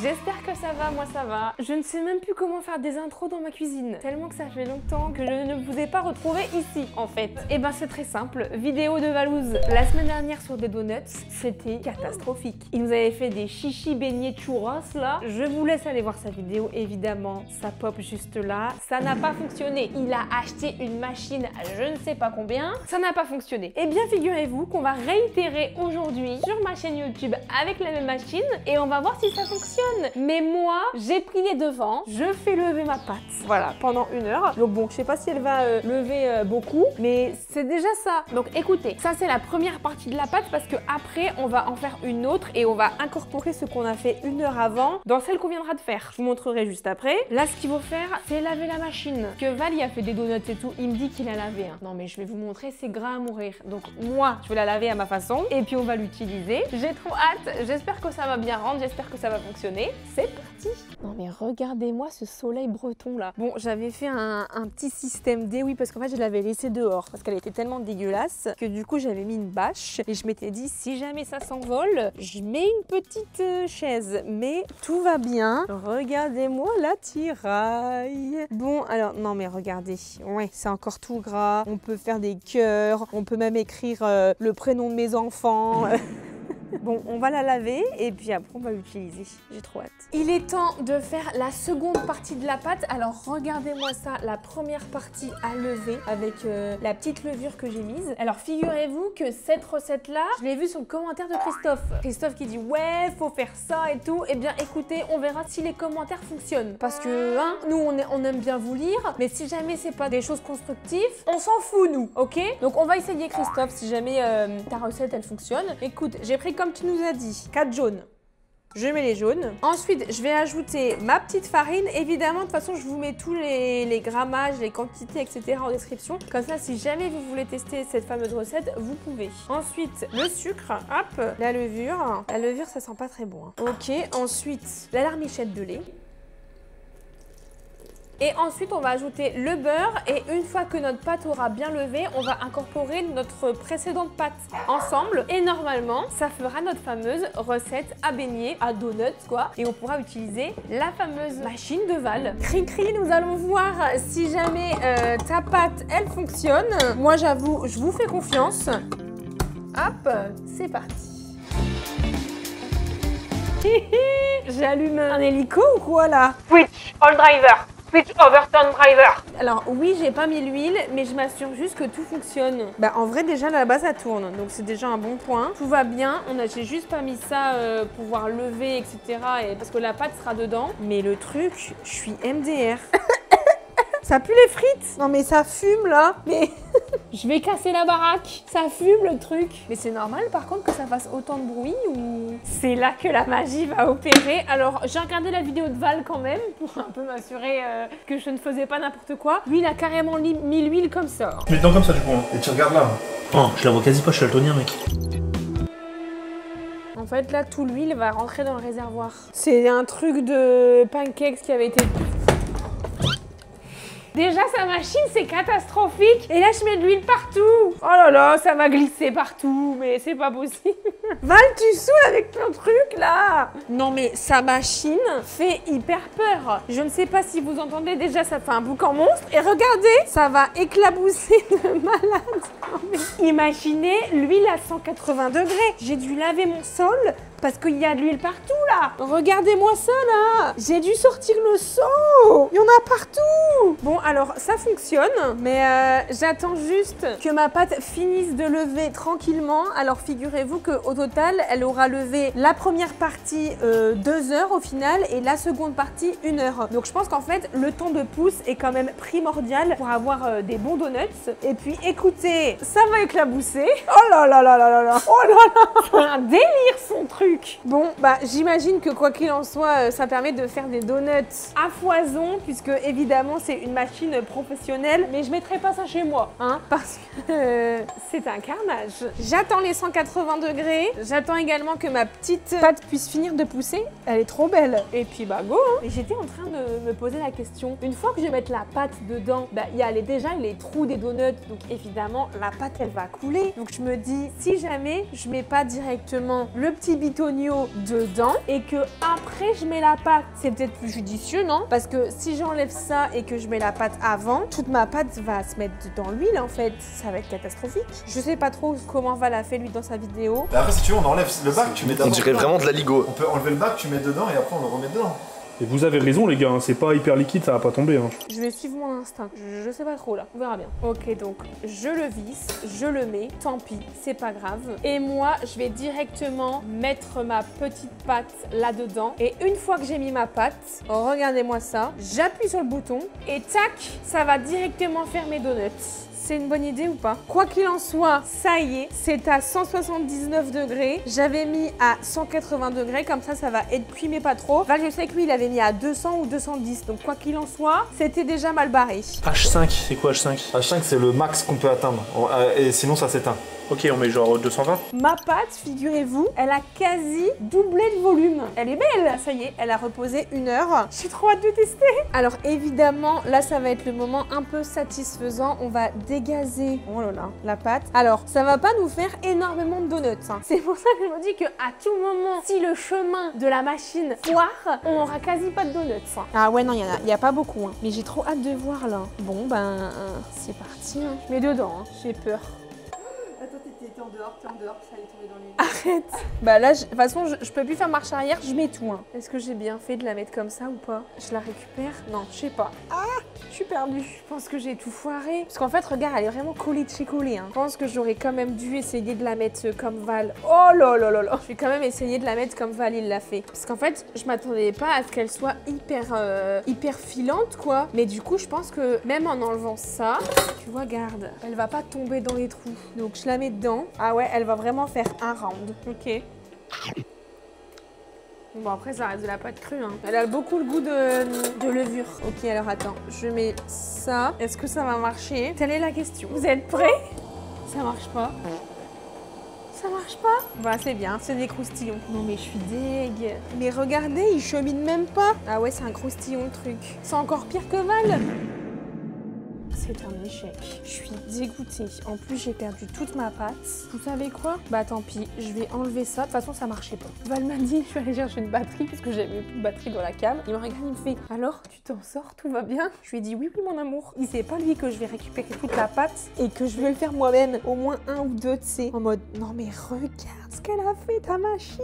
J'espère que ça va, moi ça va. Je ne sais même plus comment faire des intros dans ma cuisine, tellement que ça fait longtemps que je ne vous ai pas retrouvé ici en fait. Et ben c'est très simple, vidéo de Valouz. La semaine dernière sur des donuts, c'était catastrophique. Il nous avait fait des chichis beignets churros là. Je vous laisse aller voir sa vidéo, évidemment, ça pop juste là. Ça n'a pas fonctionné. Il a acheté une machine à je ne sais pas combien, ça n'a pas fonctionné. Et bien figurez-vous qu'on va réitérer aujourd'hui sur ma chaîne YouTube avec la même machine et on va voir si ça fonctionne. Mais moi, j'ai pris les devants, je fais lever ma pâte, voilà, pendant 1 heure. Donc bon, je sais pas si elle va lever beaucoup, mais c'est déjà ça. Donc écoutez, ça c'est la première partie de la pâte parce que après on va en faire une autre et on va incorporer ce qu'on a fait 1 heure avant dans celle qu'on viendra de faire. Je vous montrerai juste après. Là, ce qu'il faut faire, c'est laver la machine. Que Val y a fait des donuts et tout, il me dit qu'il a lavé. Hein. Non mais je vais vous montrer, c'est gras à mourir. Donc moi, je vais la laver à ma façon et puis on va l'utiliser. J'ai trop hâte, j'espère que ça va bien rendre, j'espère que ça va fonctionner. C'est parti! Non mais regardez-moi ce soleil breton là. Bon, j'avais fait un petit système D, oui, parce qu'en fait je l'avais laissé dehors parce qu'elle était tellement dégueulasse que du coup j'avais mis une bâche et je m'étais dit si jamais ça s'envole, je mets une petite chaise. Mais tout va bien. Regardez-moi la tiraille. Bon, alors non mais regardez, ouais, c'est encore tout gras. On peut faire des cœurs, on peut même écrire le prénom de mes enfants. Bon, on va la laver et puis après on va l'utiliser. J'ai trop hâte. Il est temps de faire la seconde partie de la pâte. Alors regardez-moi ça, la première partie à lever avec la petite levure que j'ai mise. Alors figurez-vous que cette recette-là, je l'ai vue sur le commentaire de Christophe. Christophe qui dit ouais, faut faire ça et tout. Eh bien écoutez, on verra si les commentaires fonctionnent. Parce que hein, nous on aime bien vous lire, mais si jamais c'est pas des choses constructives, on s'en fout nous, ok? Donc on va essayer Christophe si jamais ta recette elle fonctionne. Écoute, j'ai pris comme tu nous as dit, 4 jaunes. Je mets les jaunes. Ensuite, je vais ajouter ma petite farine. Évidemment, de toute façon, je vous mets tous les grammages, les quantités, etc. en description. Comme ça, si jamais vous voulez tester cette fameuse recette, vous pouvez. Ensuite, le sucre, hop, la levure. La levure, ça sent pas très bon. Hein. Ok, ensuite, la larmichette de lait. Et ensuite, on va ajouter le beurre et une fois que notre pâte aura bien levé, on va incorporer notre précédente pâte ensemble. Et normalement, ça fera notre fameuse recette à beignets, à donuts quoi. Et on pourra utiliser la fameuse machine de Val. Cri-cri, nous allons voir si jamais ta pâte, elle fonctionne. Moi, j'avoue, je vous fais confiance. Hop, c'est parti. J'allume un hélico ou quoi là? Switch all driver. Switch overturn driver. Alors oui, j'ai pas mis l'huile, mais je m'assure juste que tout fonctionne. Bah en vrai déjà là-bas ça tourne, donc c'est déjà un bon point. Tout va bien, j'ai juste pas mis ça pour pouvoir lever, etc. Et parce que la pâte sera dedans. Mais le truc, je suis MDR. Ça pue les frites. Non mais ça fume là. Mais je vais casser la baraque. Ça fume le truc. Mais c'est normal par contre que ça fasse autant de bruit ou... C'est là que la magie va opérer. Alors j'ai regardé la vidéo de Val quand même pour un peu m'assurer que je ne faisais pas n'importe quoi. Lui il a carrément mis l'huile comme ça. Tu mets dedans comme ça du coup. Hein. Et tu regardes là. Oh, je la vois quasi pas, je suis daltonien mec. En fait là tout l'huile va rentrer dans le réservoir. C'est un truc de pancakes qui avait été... Déjà, sa machine, c'est catastrophique. Et là, je mets de l'huile partout. Oh là là, ça va glisser partout, mais c'est pas possible. Val, tu saoules avec ton truc, là. Non, mais sa machine fait hyper peur. Je ne sais pas si vous entendez, déjà, ça fait un boucan monstre. Et regardez, ça va éclabousser de malade. Non, mais imaginez l'huile à 180 degrés. J'ai dû laver mon sol parce qu'il y a de l'huile partout, là. Regardez-moi ça, là. J'ai dû sortir le seau. Il y en a partout. Bon, alors, ça fonctionne, mais j'attends juste que ma pâte finisse de lever tranquillement. Alors, figurez-vous qu'au total, elle aura levé la première partie 2 heures au final et la seconde partie 1 heure. Donc, je pense qu'en fait, le temps de pouce est quand même primordial pour avoir des bons donuts. Et puis, écoutez, ça va éclabousser. Oh là là là là là là. Oh là là. C'est un délire, son truc. Bon, bah, j'imagine que quoi qu'il en soit, ça permet de faire des donuts à foison puisque, évidemment, c'est une machine professionnelle, mais je mettrai pas ça chez moi, hein, parce que c'est un carnage. J'attends les 180 degrés, j'attends également que ma petite pâte puisse finir de pousser, elle est trop belle. Et puis bah go, hein. Et j'étais en train de me poser la question, une fois que je vais mettre la pâte dedans, bah il y a déjà les trous des donuts, donc évidemment la pâte elle va couler. Donc je me dis, si jamais je mets pas directement le petit bito oignon dedans et que après je mets la pâte. C'est peut-être plus judicieux, non? Parce que si j'enlève ça et que je mets la pâte avant, toute ma pâte va se mettre dans l'huile en fait. Ça va être catastrophique. Je sais pas trop comment va la faire lui dans sa vidéo. Bah après si tu veux on enlève le bac, tu mets On d'abord. dirait vraiment de la ligo. On peut enlever le bac, tu mets dedans et après on le remet dedans. Et vous avez raison les gars, hein, c'est pas hyper liquide, ça va pas tomber. Hein. Je vais suivre mon instinct. Je sais pas trop là. On verra bien. Ok, donc je le visse, je le mets. Tant pis, c'est pas grave. Et moi, je vais directement mettre ma petite pâte là-dedans. Et une fois que j'ai mis ma pâte, regardez-moi ça. J'appuie sur le bouton et tac, ça va directement faire mes donuts. C'est une bonne idée ou pas? Quoi qu'il en soit, ça y est, c'est à 179 degrés. J'avais mis à 180 degrés, comme ça va être cuit mais pas trop. Enfin, je sais que lui, il avait mis à 200 ou 210. Donc quoi qu'il en soit, c'était déjà mal barré. H5, c'est quoi H5? H5 c'est le max qu'on peut atteindre. Et sinon ça s'éteint. Ok, on met genre 220. Ma pâte, figurez-vous, elle a quasi doublé de volume. Elle est belle. Ça y est, elle a reposé 1 heure. J'ai trop hâte de tester. Alors évidemment, là, ça va être le moment un peu satisfaisant. On va dégazer, oh là là, la pâte. Alors, ça va pas nous faire énormément de donuts. Hein. C'est pour ça que je me dis qu'à tout moment, si le chemin de la machine foire, on aura quasi pas de donuts. Hein. Ah ouais, non, il y a pas beaucoup. Hein. Mais j'ai trop hâte de voir là. Bon, ben, c'est parti. Hein. Je mets dedans, hein. J'ai peur. Attends, t'es en dehors, ça allait tomber dans l'huile. Arrête. Bah là, de toute façon, je peux plus faire marche arrière, je mets tout. Hein. Est-ce que j'ai bien fait de la mettre comme ça ou pas? Je la récupère? Non, je sais pas. Ah, je suis perdue. Je pense que j'ai tout foiré. Parce qu'en fait, regarde, elle est vraiment collée de chez collée. Hein. Je pense que j'aurais quand même dû essayer de la mettre comme Val. Oh là là là là. Je vais quand même essayer de la mettre comme Val, il l'a fait. Parce qu'en fait, je m'attendais pas à ce qu'elle soit hyper filante, quoi. Mais du coup, je pense que même en enlevant ça, tu vois, garde, elle va pas tomber dans les trous. Donc, je la mets dedans. Ah ouais, elle va vraiment faire un round. Ok. Bon, après, ça reste de la pâte crue. Hein. Elle a beaucoup le goût de levure. Ok, alors attends. Je mets ça. Est-ce que ça va marcher? Telle est la question. Vous êtes prêts? Ça marche pas. Ça marche pas? Bah, c'est bien. C'est des croustillons. Non, mais je suis deg. Mais regardez, il chemine même pas. Ah ouais, c'est un croustillon, le truc. C'est encore pire que Val. C'est un échec. Je suis dégoûtée. En plus, j'ai perdu toute ma pâte. Vous savez quoi? Bah tant pis, je vais enlever ça. De toute façon, ça marchait pas. Val m'a dit, je vais aller chercher une batterie parce que j'avais plus de batterie dans la cave. Il me regarde, il me fait, alors, tu t'en sors? Tout va bien? Je lui ai dit, oui, oui, mon amour. Il sait pas, lui, que je vais récupérer toute la pâte et que je vais le faire moi-même. Au moins 1 ou 2, tu sais. En mode, non mais regarde ce qu'elle a fait, ta machine.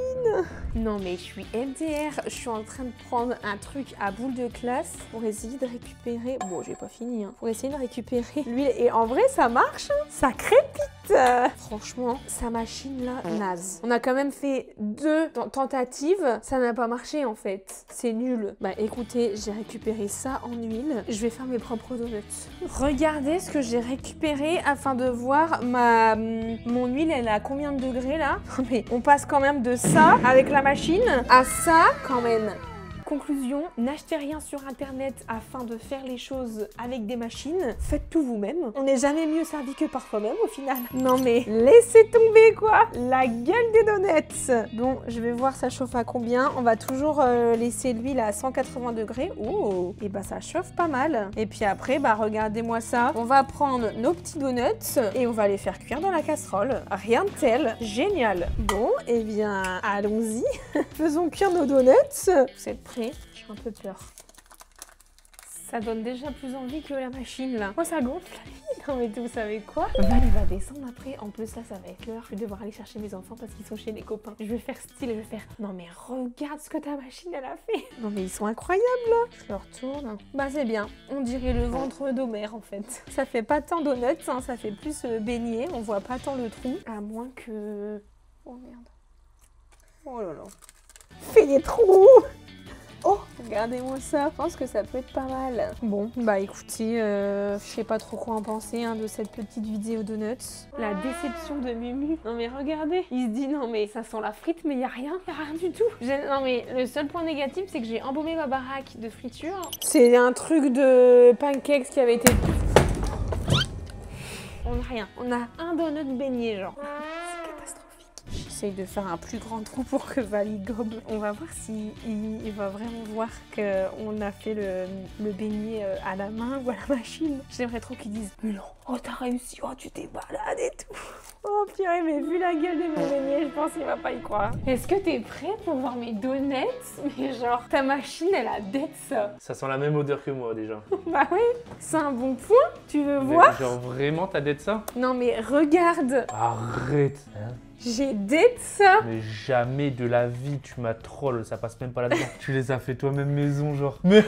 Non mais je suis MDR. Je suis en train de prendre un truc à boule de classe pour essayer de récupérer... Bon, j'ai pas fini, hein. Pour essayer de récupérer l'huile. Et en vrai, ça marche, hein. Ça crépite. Franchement, sa machine là, naze. On a quand même fait 2 tentatives. Ça n'a pas marché en fait. C'est nul. Bah écoutez, j'ai récupéré ça en huile. Je vais faire mes propres donuts. Regardez ce que j'ai récupéré afin de voir mon huile, elle est à combien de degrés là? Mais on passe quand même de ça avec la machine à ça quand même. Conclusion, n'achetez rien sur internet afin de faire les choses avec des machines. Faites tout vous-même. On n'est jamais mieux servi que par soi-même au final. Non mais laissez tomber quoi. La gueule des donuts. Bon, je vais voir ça chauffe à combien. On va toujours laisser l'huile à 180 degrés. Oh, et bah ça chauffe pas mal. Et puis après, bah regardez-moi ça. On va prendre nos petits donuts et on va les faire cuire dans la casserole. Rien de tel. Génial. Bon, et bien allons-y. Faisons cuire nos donuts. Vous êtes prêts? J'ai un peu peur. Ça donne déjà plus envie que la machine là. Moi ça gonfle. Non mais vous savez quoi? Val va descendre après. En plus là ça va être l'heure. Je vais devoir aller chercher mes enfants parce qu'ils sont chez les copains. Je vais faire style, je vais faire... Non mais regarde ce que ta machine elle a fait. Non mais ils sont incroyables là. Je leur tourne. Bah c'est bien. On dirait le ventre d'Homère en fait. Ça fait pas tant donuts, hein. Ça fait plus beignet. On voit pas tant le trou. À moins que... Oh merde. Oh là là. Fais des trous. Oh, regardez-moi ça, je pense que ça peut être pas mal. Bon, bah écoutez, je sais pas trop quoi en penser hein, de cette petite vidéo donuts. La déception de Mumu. Non mais regardez, il se dit non mais ça sent la frite mais y a rien du tout. Non mais le seul point négatif c'est que j'ai embaumé ma baraque de friture. C'est un truc de pancakes qui avait été... On a rien, on a un donut beignet genre. C'est catastrophique. Je j'essaye de faire un plus grand trou pour que Val y gobe. On va voir si il va vraiment voir qu'on a fait le beignet à la main ou à la machine. J'aimerais trop qu'ils disent mais non, oh t'as réussi, oh tu t'es balade et tout. Oh purée, mais vu la gueule de mes beignets, je pense qu'il va pas y croire. Est-ce que t'es prêt pour voir mes donuts? Mais genre, ta machine, elle a dead ça. Ça sent la même odeur que moi déjà. Bah oui, c'est un bon point. Tu veux voir? Genre vraiment, t'as d'être ça? Non mais regarde, Arrête. Hein? j'ai dead ça. Mais jamais de la vie tu m'as troll, ça passe même pas là-dedans. Tu les as fait toi-même maison genre. Mais...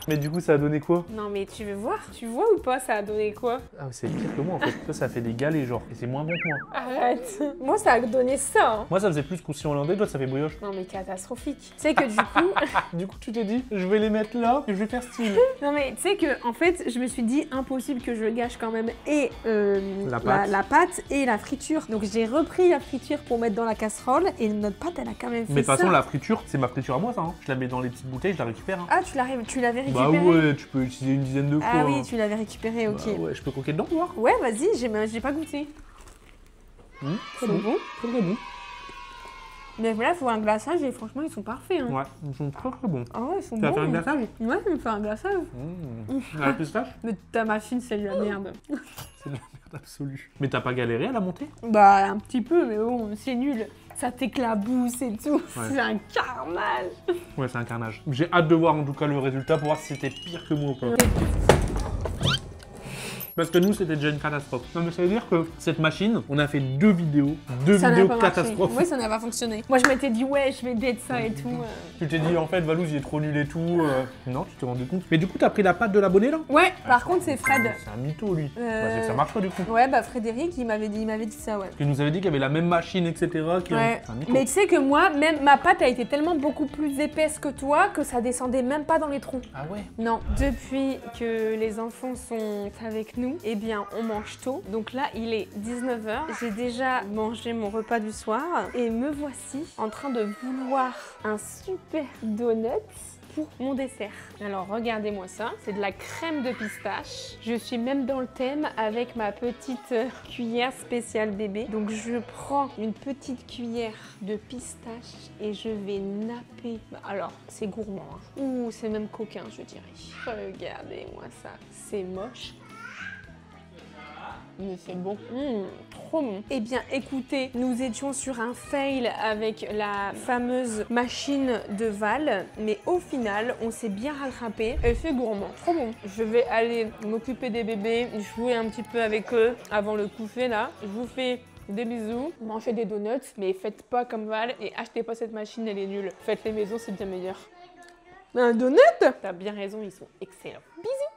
mais du coup ça a donné quoi? Non mais tu veux voir? Tu vois ou pas ça a donné quoi? Ah c'est pire que moi en fait. Ça fait des galets genre. Et c'est moins bon que moi. Arrête. Moi ça a donné ça. Hein. Moi ça faisait plus croustillant hollandais, toi ça fait brioche. Non mais catastrophique. Tu sais que du coup... Du coup tu t'es dit, je vais les mettre là et je vais faire style. Non mais tu sais que en fait je me suis dit impossible que je gâche quand même et la pâte et la friture. Donc j'ai repris la friture pour mettre dans la casserole et notre pâte elle a quand même fait ça. Mais de toute façon la friture, c'est ma friture à moi ça. Hein. Je la mets dans les petites bouteilles, je la récupère. Hein. Ah tu l'avais récupéré? Bah ouais, tu peux utiliser une dizaine de fois. Ah oui, hein. tu l'avais récupéré, ok. Bah ouais, je peux croquer dedans, voir. Ouais, vas-y, j'ai pas goûté. Très C'est bon. bon. Très très bon. Mais voilà, il faut un glaçage et franchement, ils sont parfaits. Hein. Ouais, ils sont très très bons. Ah ouais, ils sont Tu vas bons. faire un glaçage? Ouais, je vais me faire un glaçage. La pistache? Mais ta machine, c'est de la merde. C'est de la merde absolue. Mais t'as pas galéré à la monter? Bah, un petit peu, mais bon, c'est nul. Ça t'éclabousse et tout. Ouais. C'est un carnage. Ouais, c'est un carnage. J'ai hâte de voir en tout cas le résultat pour voir si c'était pire que moi ou pas. Parce que nous, c'était déjà une catastrophe. Non, mais ça veut dire que cette machine, on a fait deux vidéos Ça n'a pas marché. catastrophes. Oui, ça n'a pas fonctionné. Moi, je m'étais dit, ouais, je vais date ça et tout. Tu t'es dit, en fait, Valouz, il est trop nul et tout. Non, tu t'es rendu compte. Mais du coup, t'as pris la pâte de l'abonné là? Ouais, par contre, c'est Fred. C'est un mytho, lui. Bah, c'est que ça marche pas du coup. Ouais, bah Frédéric, il m'avait dit ça, ouais. Il nous avait dit qu'il y avait la même machine, etc. Ouais. C'est un mytho. Mais tu sais que moi, même ma pâte a été tellement beaucoup plus épaisse que toi que ça descendait même pas dans les trous. Ah ouais? Non, depuis que les enfants sont avec nous, eh bien on mange tôt. Donc là, il est 19h. J'ai déjà mangé mon repas du soir et me voici en train de vouloir un super donut pour mon dessert. Alors regardez-moi ça, c'est de la crème de pistache. Je suis même dans le thème avec ma petite cuillère spéciale bébé. Donc je prends une petite cuillère de pistache et je vais napper. Alors c'est gourmand, hein. Ouh, c'est même coquin je dirais. Regardez-moi ça, c'est moche. Mais c'est bon. Trop bon. Eh bien, écoutez, nous étions sur un fail avec la fameuse machine de Val, mais au final, on s'est bien rattrapé et c'est gourmand. Trop bon. Je vais aller m'occuper des bébés, jouer un petit peu avec eux avant le coucher là. Je vous fais des bisous, mangez des donuts, mais faites pas comme Val et achetez pas cette machine, elle est nulle. Faites les maisons, c'est bien meilleur. Un donut? T'as bien raison, ils sont excellents. Bisous.